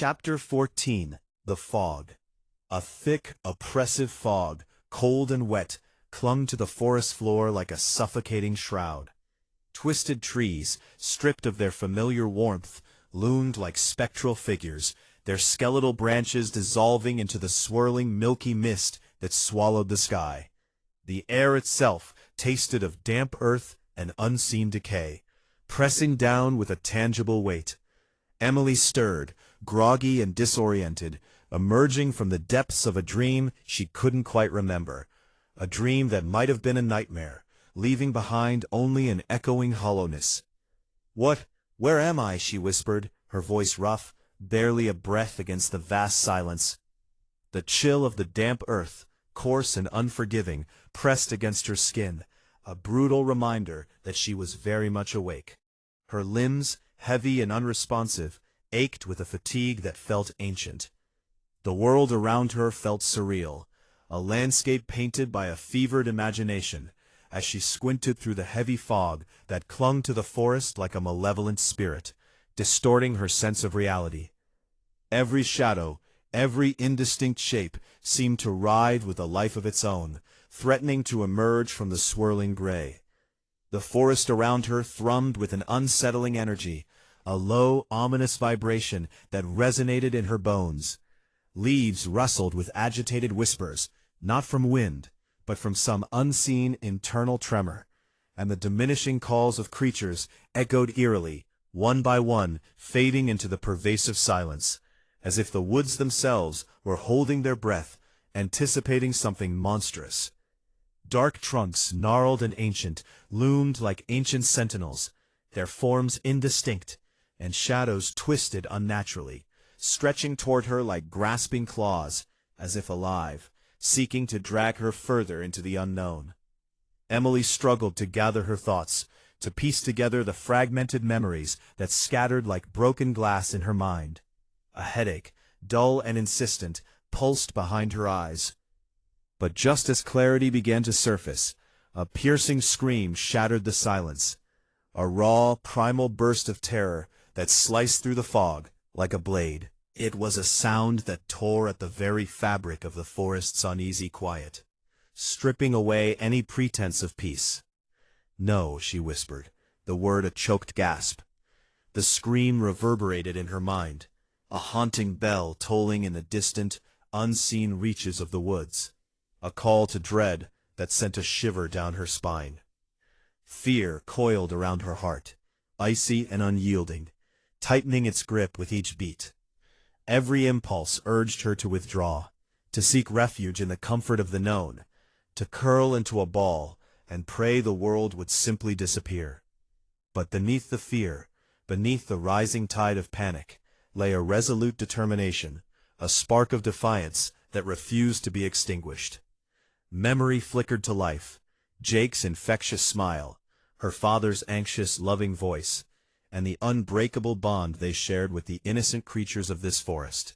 Chapter 14. The Fog. A thick, oppressive fog, cold and wet, clung to the forest floor like a suffocating shroud. Twisted trees, stripped of their familiar warmth, loomed like spectral figures, their skeletal branches dissolving into the swirling milky mist that swallowed the sky. The air itself tasted of damp earth and unseen decay, pressing down with a tangible weight. Emily stirred, groggy and disoriented, emerging from the depths of a dream she couldn't quite remember, a dream that might have been a nightmare, leaving behind only an echoing hollowness. Where am I?" she whispered, her voice rough, barely a breath against the vast silence. The chill of the damp earth, coarse and unforgiving, pressed against her skin, a brutal reminder that she was very much awake. Her limbs, heavy and unresponsive, ached with a fatigue that felt ancient. The world around her felt surreal, a landscape painted by a fevered imagination, as she squinted through the heavy fog that clung to the forest like a malevolent spirit, distorting her sense of reality. Every shadow, every indistinct shape seemed to writhe with a life of its own, threatening to emerge from the swirling gray. The forest around her thrummed with an unsettling energy, a low, ominous vibration that resonated in her bones. Leaves rustled with agitated whispers, not from wind, but from some unseen internal tremor, and the diminishing calls of creatures echoed eerily, one by one, fading into the pervasive silence, as if the woods themselves were holding their breath, anticipating something monstrous. Dark trunks, gnarled and ancient, loomed like ancient sentinels, their forms indistinct, and shadows twisted unnaturally, stretching toward her like grasping claws, as if alive, seeking to drag her further into the unknown. Emily struggled to gather her thoughts, to piece together the fragmented memories that scattered like broken glass in her mind. A headache, dull and insistent, pulsed behind her eyes. But just as clarity began to surface, a piercing scream shattered the silence, a raw, primal burst of terror that sliced through the fog like a blade. It was a sound that tore at the very fabric of the forest's uneasy quiet, stripping away any pretense of peace. "No," she whispered, the word a choked gasp. The scream reverberated in her mind, a haunting bell tolling in the distant, unseen reaches of the woods, a call to dread that sent a shiver down her spine. Fear coiled around her heart, icy and unyielding, tightening its grip with each beat. Every impulse urged her to withdraw, to seek refuge in the comfort of the known, to curl into a ball and pray the world would simply disappear. But beneath the fear, beneath the rising tide of panic, lay a resolute determination, a spark of defiance that refused to be extinguished. Memory flickered to life, Jake's infectious smile, her father's anxious, loving voice, and the unbreakable bond they shared with the innocent creatures of this forest.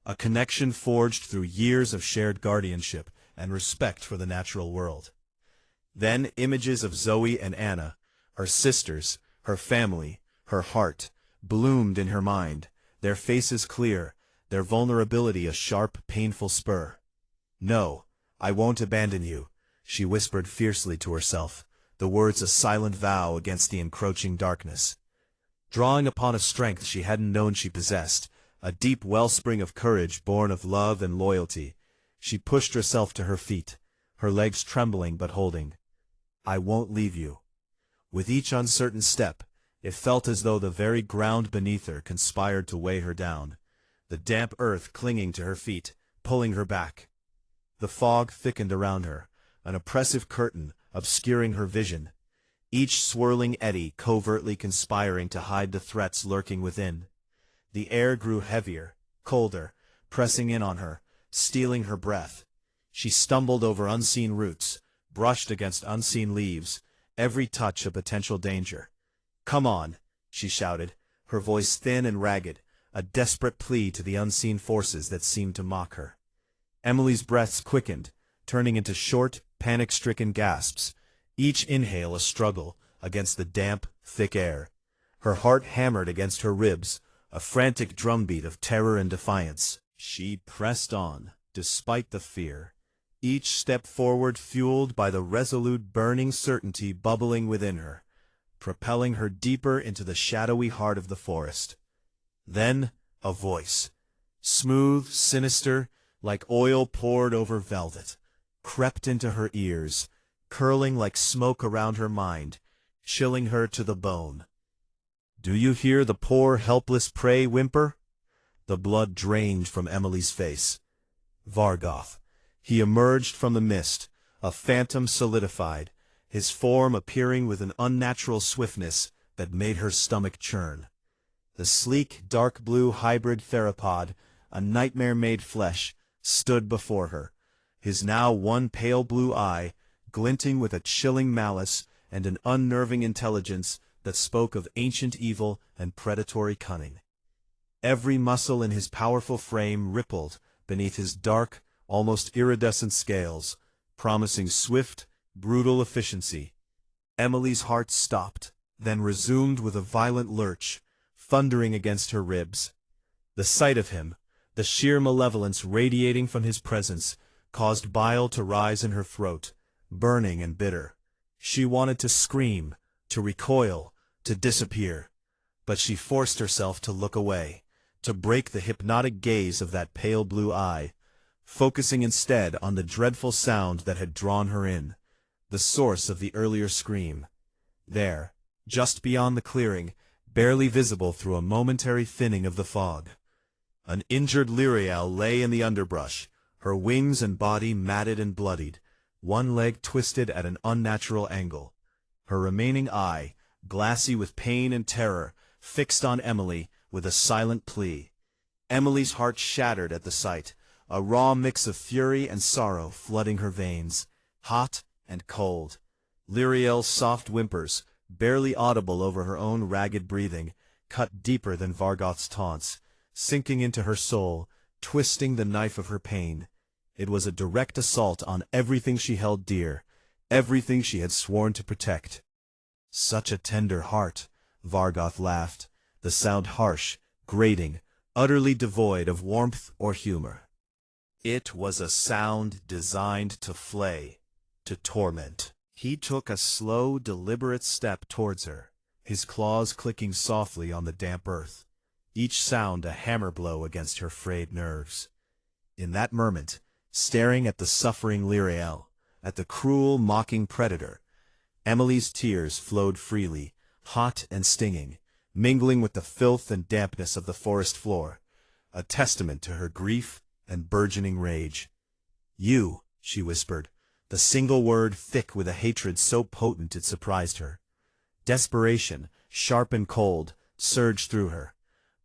A connection forged through years of shared guardianship and respect for the natural world. Then images of Zoe and Anna, her sisters, her family, her heart, bloomed in her mind, their faces clear, their vulnerability a sharp, painful spur. "No, I won't abandon you," she whispered fiercely to herself, the words a silent vow against the encroaching darkness. Drawing upon a strength she hadn't known she possessed, a deep wellspring of courage born of love and loyalty, she pushed herself to her feet, her legs trembling but holding. "I won't leave you." With each uncertain step, it felt as though the very ground beneath her conspired to weigh her down, the damp earth clinging to her feet, pulling her back. The fog thickened around her, an oppressive curtain obscuring her vision, each swirling eddy covertly conspiring to hide the threats lurking within. The air grew heavier, colder, pressing in on her, stealing her breath. She stumbled over unseen roots, brushed against unseen leaves, every touch a potential danger. "Come on," she shouted, her voice thin and ragged, a desperate plea to the unseen forces that seemed to mock her. Emily's breaths quickened, turning into short, panic-stricken gasps, each inhale a struggle against the damp, thick air. Her heart hammered against her ribs, a frantic drumbeat of terror and defiance. She pressed on, despite the fear, each step forward fueled by the resolute burning certainty bubbling within her, propelling her deeper into the shadowy heart of the forest. Then, a voice, smooth, sinister, like oil poured over velvet, crept into her ears, curling like smoke around her mind, chilling her to the bone. "Do you hear the poor, helpless prey whimper?" The blood drained from Emily's face. Vargoth. He emerged from the mist, a phantom solidified, his form appearing with an unnatural swiftness that made her stomach churn. The sleek, dark blue hybrid theropod, a nightmare made flesh, stood before her, his now one pale blue eye, glinting with a chilling malice and an unnerving intelligence that spoke of ancient evil and predatory cunning. Every muscle in his powerful frame rippled beneath his dark, almost iridescent scales, promising swift, brutal efficiency. Emily's heart stopped, then resumed with a violent lurch, thundering against her ribs. The sight of him, the sheer malevolence radiating from his presence, caused bile to rise in her throat, burning and bitter. She wanted to scream, to recoil, to disappear. But she forced herself to look away, to break the hypnotic gaze of that pale blue eye, focusing instead on the dreadful sound that had drawn her in, the source of the earlier scream. There, just beyond the clearing, barely visible through a momentary thinning of the fog, an injured Lyriel lay in the underbrush, her wings and body matted and bloodied, one leg twisted at an unnatural angle. Her remaining eye, glassy with pain and terror, fixed on Emily with a silent plea. Emily's heart shattered at the sight, a raw mix of fury and sorrow flooding her veins, hot and cold. Lyriel's soft whimpers, barely audible over her own ragged breathing, cut deeper than Vargoth's taunts, sinking into her soul, twisting the knife of her pain. It was a direct assault on everything she held dear, everything she had sworn to protect. "Such a tender heart," Vargoth laughed, the sound harsh, grating, utterly devoid of warmth or humor. It was a sound designed to flay, to torment. He took a slow, deliberate step towards her, his claws clicking softly on the damp earth, each sound a hammer blow against her frayed nerves. In that moment, staring at the suffering Lyriel, at the cruel, mocking predator, Emily's tears flowed freely, hot and stinging, mingling with the filth and dampness of the forest floor, a testament to her grief and burgeoning rage. "You," she whispered, the single word thick with a hatred so potent it surprised her. Desperation, sharp and cold, surged through her,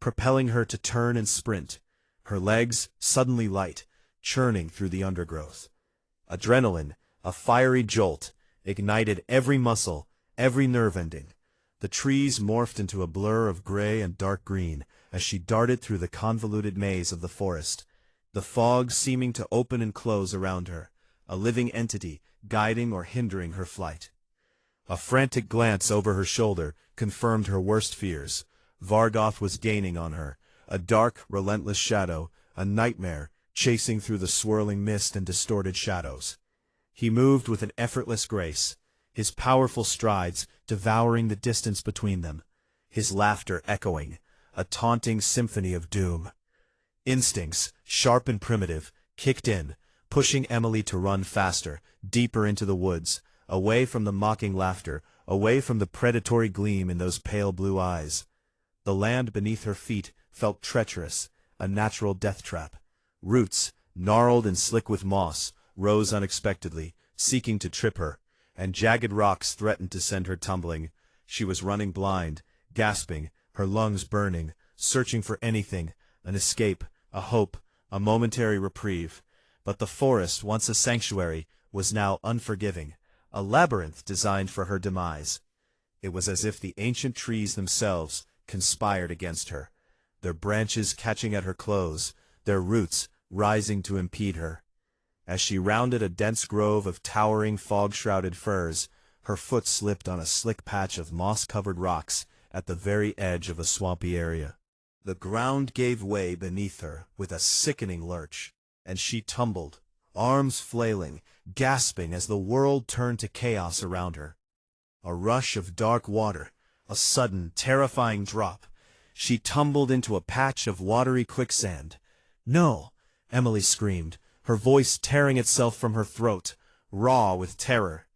propelling her to turn and sprint, her legs, suddenly light, churning through the undergrowth. Adrenaline, a fiery jolt, ignited every muscle, every nerve ending. The trees morphed into a blur of gray and dark green as she darted through the convoluted maze of the forest, the fog seeming to open and close around her, a living entity guiding or hindering her flight. A frantic glance over her shoulder confirmed her worst fears. Vargoth was gaining on her, a dark, relentless shadow, a nightmare, chasing through the swirling mist and distorted shadows. He moved with an effortless grace, his powerful strides devouring the distance between them, his laughter echoing, a taunting symphony of doom. Instincts, sharp and primitive, kicked in, pushing Emily to run faster, deeper into the woods, away from the mocking laughter, away from the predatory gleam in those pale blue eyes. The land beneath her feet felt treacherous, a natural death trap. Roots, gnarled and slick with moss, rose unexpectedly, seeking to trip her, and jagged rocks threatened to send her tumbling. She was running blind, gasping, her lungs burning, searching for anything, an escape, a hope, a momentary reprieve. But the forest, once a sanctuary, was now unforgiving, a labyrinth designed for her demise. It was as if the ancient trees themselves conspired against her, their branches catching at her clothes, their roots rising to impede her. As she rounded a dense grove of towering fog-shrouded firs, her foot slipped on a slick patch of moss-covered rocks at the very edge of a swampy area. The ground gave way beneath her with a sickening lurch, and she tumbled, arms flailing, gasping as the world turned to chaos around her. A rush of dark water, a sudden, terrifying drop. She tumbled into a patch of watery quicksand. "No!" Emily screamed, her voice tearing itself from her throat, raw with terror.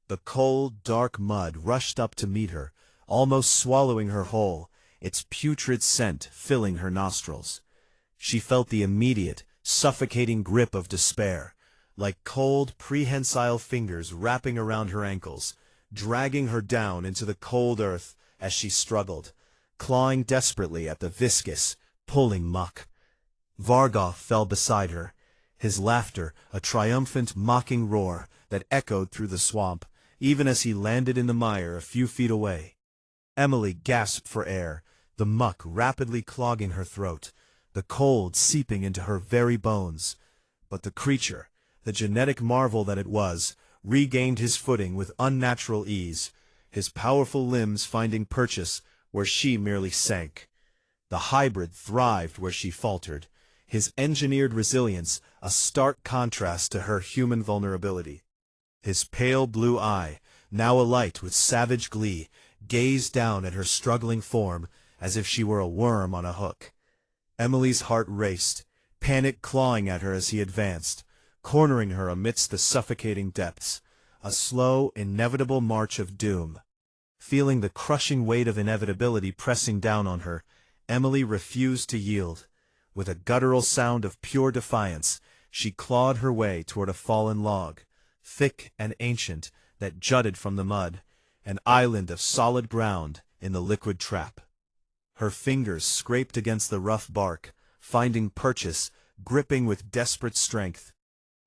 The cold, dark mud rushed up to meet her, almost swallowing her whole, its putrid scent filling her nostrils. She felt the immediate, suffocating grip of despair, like cold, prehensile fingers wrapping around her ankles, dragging her down into the cold earth as she struggled, clawing desperately at the viscous, pulling muck. Vargoth fell beside her, his laughter a triumphant, mocking roar that echoed through the swamp, even as he landed in the mire a few feet away. Emily gasped for air, the muck rapidly clogging her throat, the cold seeping into her very bones. But the creature, the genetic marvel that it was, regained his footing with unnatural ease, his powerful limbs finding purchase where she merely sank. The hybrid thrived where she faltered, his engineered resilience a stark contrast to her human vulnerability. His pale blue eye, now alight with savage glee, gazed down at her struggling form as if she were a worm on a hook. Emily's heart raced, panic clawing at her as he advanced, cornering her amidst the suffocating depths, a slow, inevitable march of doom. Feeling the crushing weight of inevitability pressing down on her, Emily refused to yield. With a guttural sound of pure defiance, she clawed her way toward a fallen log, thick and ancient, that jutted from the mud, an island of solid ground in the liquid trap. Her fingers scraped against the rough bark, finding purchase, gripping with desperate strength.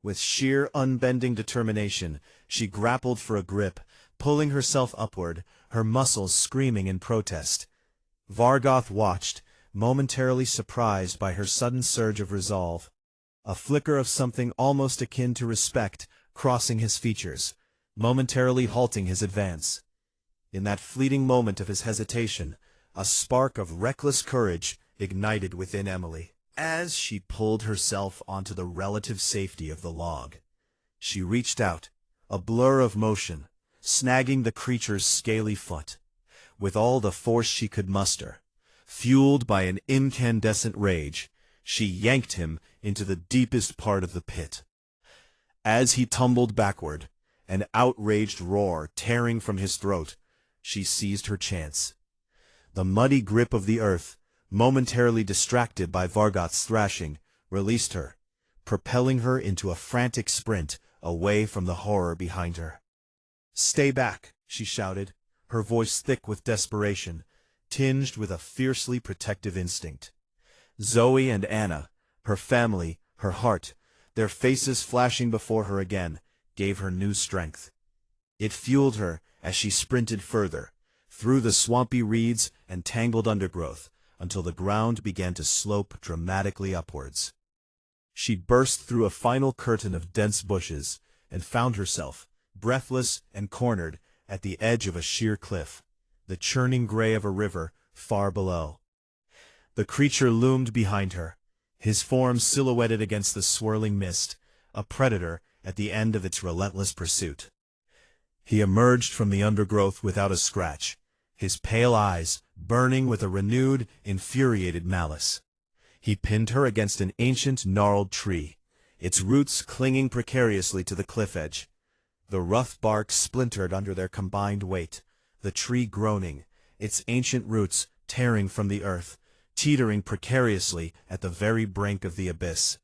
With sheer unbending determination, she grappled for a grip, pulling herself upward, her muscles screaming in protest. Vargoth watched, momentarily surprised by her sudden surge of resolve. A flicker of something almost akin to respect crossing his features, momentarily halting his advance. In that fleeting moment of his hesitation, a spark of reckless courage ignited within Emily. As she pulled herself onto the relative safety of the log, she reached out, a blur of motion, snagging the creature's scaly foot. With all the force she could muster, fueled by an incandescent rage, she yanked him into the deepest part of the pit. As he tumbled backward, an outraged roar tearing from his throat, she seized her chance. The muddy grip of the earth, momentarily distracted by Vargoth's thrashing, released her, propelling her into a frantic sprint away from the horror behind her. "Stay back," she shouted, her voice thick with desperation, tinged with a fiercely protective instinct. Zoe and Anna, her family, her heart, their faces flashing before her again, gave her new strength. It fueled her as she sprinted further, through the swampy reeds and tangled undergrowth, until the ground began to slope dramatically upwards. She burst through a final curtain of dense bushes, and found herself, breathless and cornered, at the edge of a sheer cliff, the churning gray of a river far below. The creature loomed behind her, his form silhouetted against the swirling mist, a predator at the end of its relentless pursuit. He emerged from the undergrowth without a scratch, his pale eyes burning with a renewed, infuriated malice. He pinned her against an ancient, gnarled tree, its roots clinging precariously to the cliff edge. The rough bark splintered under their combined weight, the tree groaning, its ancient roots tearing from the earth, teetering precariously at the very brink of the abyss.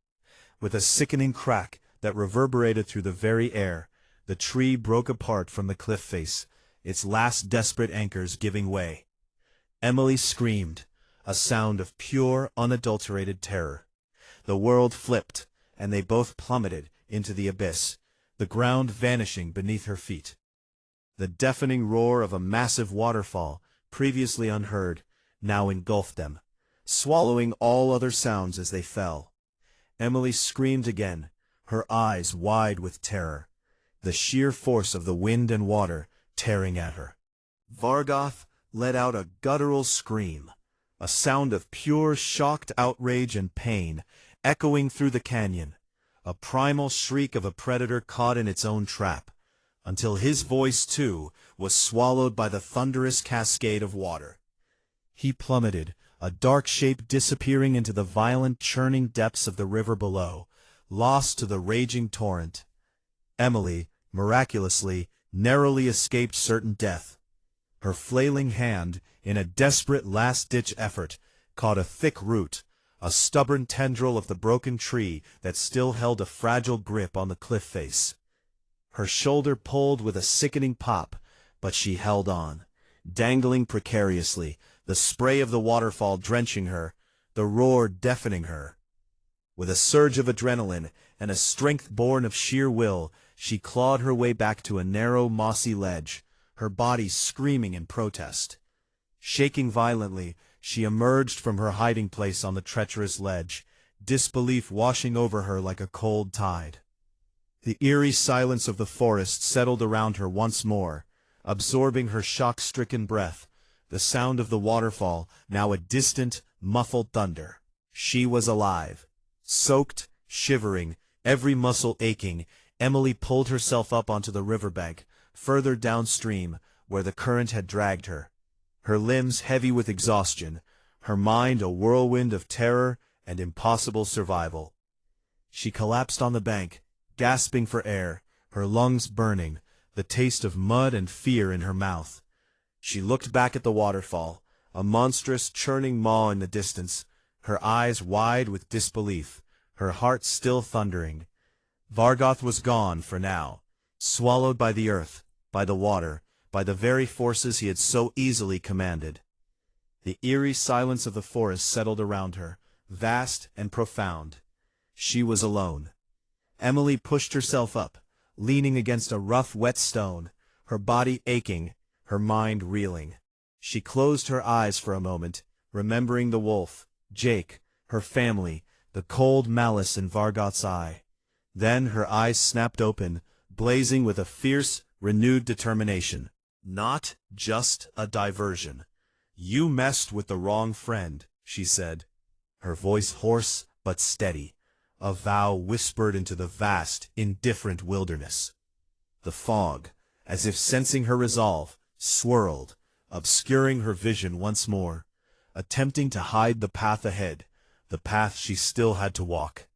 With a sickening crack that reverberated through the very air, the tree broke apart from the cliff face, its last desperate anchors giving way. Emily screamed, a sound of pure, unadulterated terror. The world flipped, and they both plummeted into the abyss, the ground vanishing beneath her feet. The deafening roar of a massive waterfall, previously unheard, now engulfed them, swallowing all other sounds as they fell. Emily screamed again, her eyes wide with terror, the sheer force of the wind and water tearing at her. Vargoth let out a guttural scream, a sound of pure, shocked outrage and pain, echoing through the canyon, a primal shriek of a predator caught in its own trap, until his voice, too, was swallowed by the thunderous cascade of water. He plummeted, a dark shape disappearing into the violent, churning depths of the river below, lost to the raging torrent. Emily, miraculously, narrowly escaped certain death. Her flailing hand, in a desperate last-ditch effort, caught a thick root, a stubborn tendril of the broken tree that still held a fragile grip on the cliff face. Her shoulder pulled with a sickening pop, but she held on, dangling precariously, the spray of the waterfall drenching her, the roar deafening her. With a surge of adrenaline and a strength born of sheer will, she clawed her way back to a narrow, mossy ledge, her body screaming in protest. Shaking violently, she emerged from her hiding place on the treacherous ledge, disbelief washing over her like a cold tide. The eerie silence of the forest settled around her once more, absorbing her shock-stricken breath, the sound of the waterfall now a distant, muffled thunder. She was alive. Soaked, shivering, every muscle aching, Emily pulled herself up onto the riverbank, further downstream, where the current had dragged her. Her limbs heavy with exhaustion, her mind a whirlwind of terror and impossible survival. She collapsed on the bank, gasping for air, her lungs burning, the taste of mud and fear in her mouth. She looked back at the waterfall, a monstrous, churning maw in the distance, her eyes wide with disbelief, her heart still thundering. Vargoth was gone for now, swallowed by the earth, by the water, by the very forces he had so easily commanded. The eerie silence of the forest settled around her, vast and profound. She was alone. Emily pushed herself up, leaning against a rough, wet stone, her body aching, her mind reeling. She closed her eyes for a moment, remembering the wolf, Jake, her family, the cold malice in Vargoth's eye. Then her eyes snapped open, blazing with a fierce, renewed determination. Not just a diversion. You messed with the wrong friend, she said, her voice hoarse but steady, a vow whispered into the vast, indifferent wilderness. The fog, as if sensing her resolve, swirled, obscuring her vision once more, attempting to hide the path ahead, the path she still had to walk.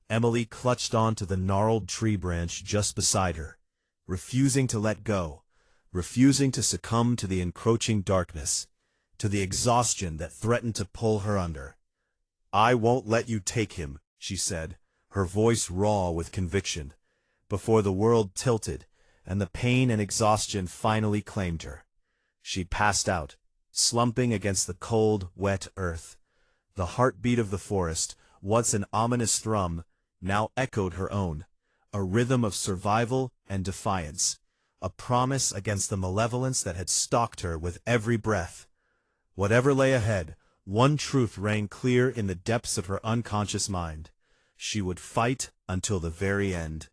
Emily clutched onto the gnarled tree branch just beside her, refusing to let go, refusing to succumb to the encroaching darkness, to the exhaustion that threatened to pull her under. "I won't let you take him," she said, her voice raw with conviction, before the world tilted and the pain and exhaustion finally claimed her. She passed out, slumping against the cold, wet earth. The heartbeat of the forest, once an ominous thrum, now echoed her own, a rhythm of survival and defiance, a promise against the malevolence that had stalked her with every breath. Whatever lay ahead, one truth rang clear in the depths of her unconscious mind. She would fight until the very end.